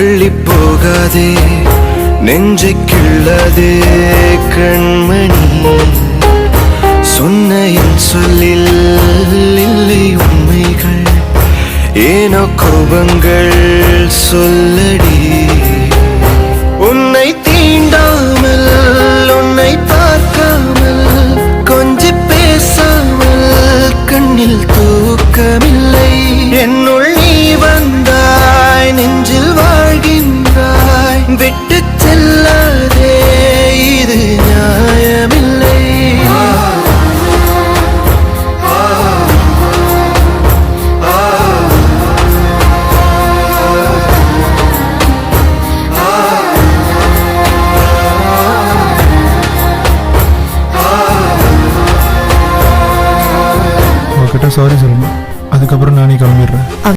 தள்ளி போகாதே நெஞ்சை கிள்ளதே கண்மணி. சொன்ன என் சொல்லில் இல்லை உண்மைகள், ஏனோ கோபங்கள் சொல்லடி. உன்னை தீண்டாமல் உன்னை பார்க்காமல் கொஞ்சி பேசாமல் கண்ணில் தூக்கமில்லை. என்னுள் நீ வந்தாய், நெஞ்சில் வாழ்கின்றாய், விட்டு செல்லாதே, இது நியாயமில்லை. உங்ககிட்ட சாரி